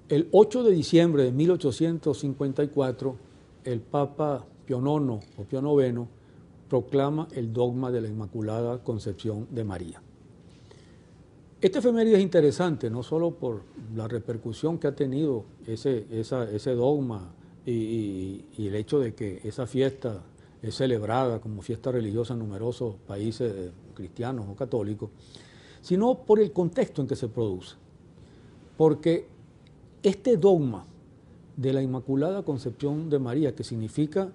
El 8 de diciembre de 1854, el Papa Pío IX o Pío IX proclama el dogma de la Inmaculada Concepción de María. Esta efeméride es interesante, no solo por la repercusión que ha tenido ese dogma y el hecho de que esa fiesta es celebrada como fiesta religiosa en numerosos países cristianos o católicos, sino por el contexto en que se produce. Porque este dogma de la Inmaculada Concepción de María, que significa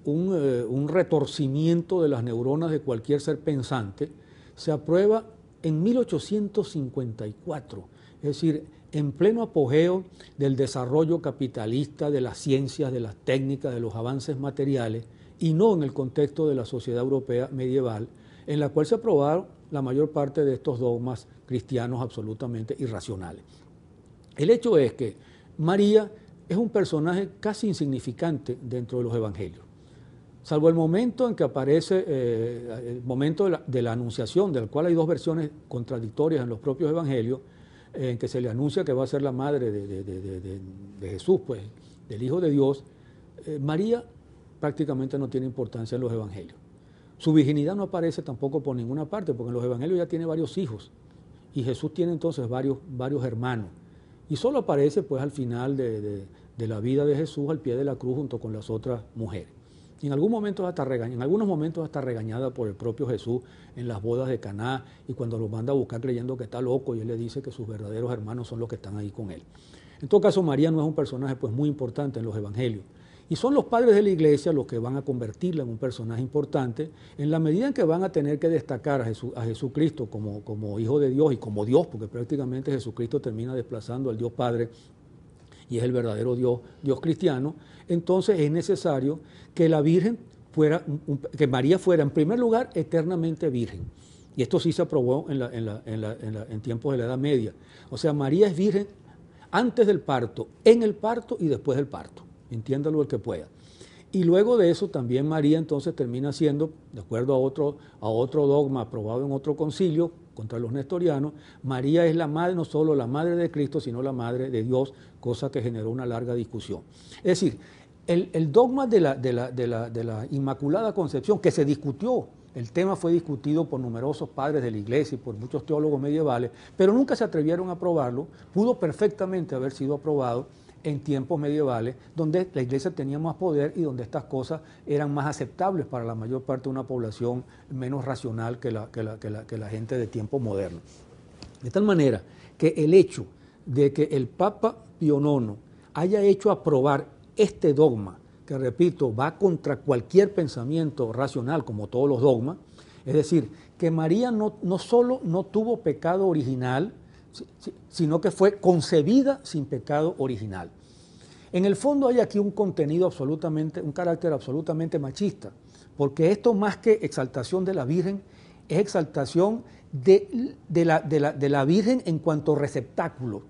un retorcimiento de las neuronas de cualquier ser pensante, se aprueba en 1854, es decir, en pleno apogeo del desarrollo capitalista, de las ciencias, de las técnicas, de los avances materiales, y no en el contexto de la sociedad europea medieval, en la cual se aprobaron la mayor parte de estos dogmas cristianos absolutamente irracionales. El hecho es que María es un personaje casi insignificante dentro de los evangelios, salvo el momento en que aparece, el momento de la anunciación, del cual hay dos versiones contradictorias en los propios evangelios, en que se le anuncia que va a ser la madre de Jesús, pues, del Hijo de Dios. María prácticamente no tiene importancia en los evangelios. Su virginidad no aparece tampoco por ninguna parte, porque en los evangelios ya tiene varios hijos, y Jesús tiene entonces varios hermanos. Y solo aparece pues al final de la vida de Jesús, al pie de la cruz, junto con las otras mujeres. Y en algunos momentos hasta regañada por el propio Jesús en las bodas de Caná, y cuando lo manda a buscar creyendo que está loco, y él le dice que sus verdaderos hermanos son los que están ahí con él. En todo caso, María no es un personaje pues muy importante en los evangelios. Y son los padres de la Iglesia los que van a convertirla en un personaje importante en la medida en que van a tener que destacar a Jesucristo como Hijo de Dios y como Dios, porque prácticamente Jesucristo termina desplazando al Dios Padre y es el verdadero Dios cristiano. Entonces es necesario que la Virgen que María fuera en primer lugar eternamente virgen. Y esto sí se aprobó en tiempos de la Edad Media. O sea, María es virgen antes del parto, en el parto y después del parto. Entiéndalo el que pueda. Y luego de eso también María entonces termina siendo, de acuerdo a otro dogma aprobado en otro concilio contra los nestorianos, María es la madre, no solo la madre de Cristo, sino la madre de Dios, cosa que generó una larga discusión. Es decir, el dogma de la Inmaculada Concepción, que se discutió, el tema fue discutido por numerosos padres de la Iglesia y por muchos teólogos medievales, pero nunca se atrevieron a aprobarlo, pudo perfectamente haber sido aprobado en tiempos medievales, donde la Iglesia tenía más poder y donde estas cosas eran más aceptables para la mayor parte de una población menos racional que la gente de tiempos modernos. De tal manera que el hecho de que el Papa Pío IX haya hecho aprobar este dogma, que repito, va contra cualquier pensamiento racional, como todos los dogmas, es decir, que María no solo no tuvo pecado original, sino que fue concebida sin pecado original. En el fondo hay aquí un carácter absolutamente machista, porque esto más que exaltación de la Virgen, es exaltación de la Virgen en cuanto receptáculo,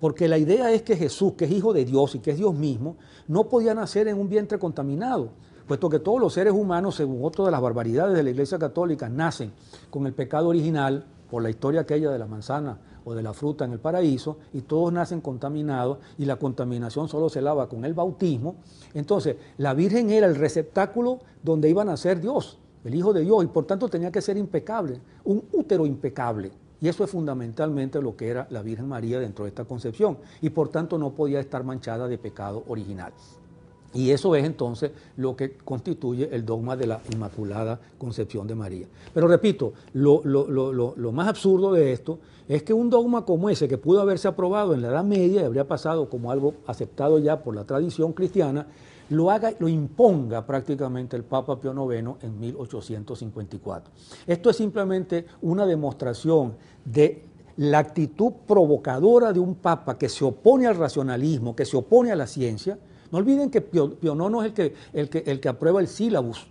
porque la idea es que Jesús, que es Hijo de Dios y que es Dios mismo, no podía nacer en un vientre contaminado, puesto que todos los seres humanos, según otra de las barbaridades de la Iglesia Católica, nacen con el pecado original, por la historia aquella de la manzana o de la fruta en el paraíso, y todos nacen contaminados, y la contaminación solo se lava con el bautismo. Entonces, la Virgen era el receptáculo donde iba a nacer Dios, el Hijo de Dios, y por tanto tenía que ser impecable, un útero impecable. Y eso es fundamentalmente lo que era la Virgen María dentro de esta concepción, y por tanto no podía estar manchada de pecado original. Y eso es entonces lo que constituye el dogma de la Inmaculada Concepción de María. Pero repito, lo más absurdo de esto es que un dogma como ese, que pudo haberse aprobado en la Edad Media y habría pasado como algo aceptado ya por la tradición cristiana, lo imponga prácticamente el Papa Pío IX en 1854. Esto es simplemente una demostración de la actitud provocadora de un Papa que se opone al racionalismo, que se opone a la ciencia. No olviden que Pío IX es el que aprueba el sílabus,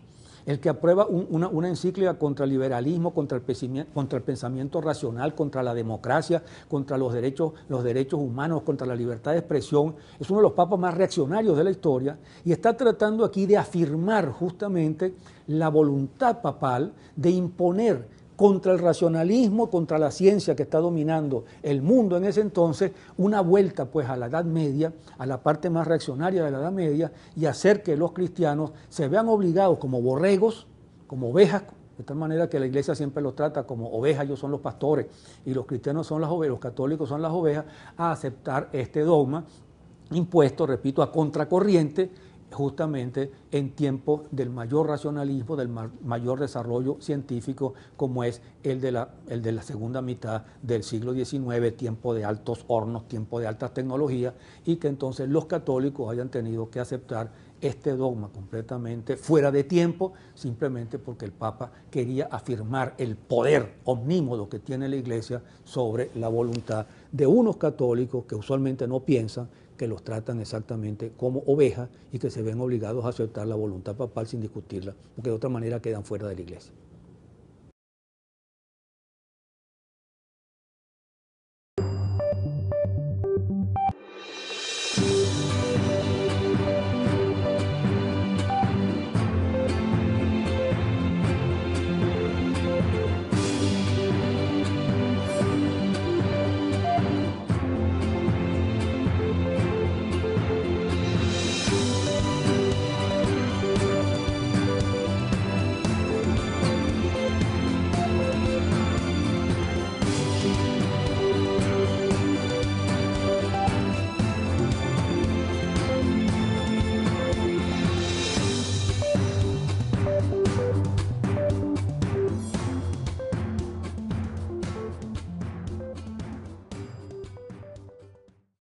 el que aprueba una encíclica contra el liberalismo, contra el pensamiento racional, contra la democracia, contra los derechos humanos, contra la libertad de expresión. Es uno de los papas más reaccionarios de la historia y está tratando aquí de afirmar justamente la voluntad papal de imponer contra el racionalismo, contra la ciencia que está dominando el mundo en ese entonces, una vuelta pues a la Edad Media, a la parte más reaccionaria de la Edad Media, y hacer que los cristianos se vean obligados como borregos, como ovejas, de tal manera que la iglesia siempre los trata como ovejas, ellos son los pastores, y los cristianos son las ovejas, los católicos son las ovejas, a aceptar este dogma impuesto, repito, a contracorriente, justamente en tiempos del mayor racionalismo, del mayor desarrollo científico, como es el de la segunda mitad del siglo XIX, tiempo de altos hornos, tiempo de altas tecnologías, y que entonces los católicos hayan tenido que aceptar este dogma completamente fuera de tiempo, simplemente porque el Papa quería afirmar el poder omnímodo que tiene la Iglesia sobre la voluntad de unos católicos que usualmente no piensan, que los tratan exactamente como ovejas y que se ven obligados a aceptar la voluntad papal sin discutirla, porque de otra manera quedan fuera de la Iglesia.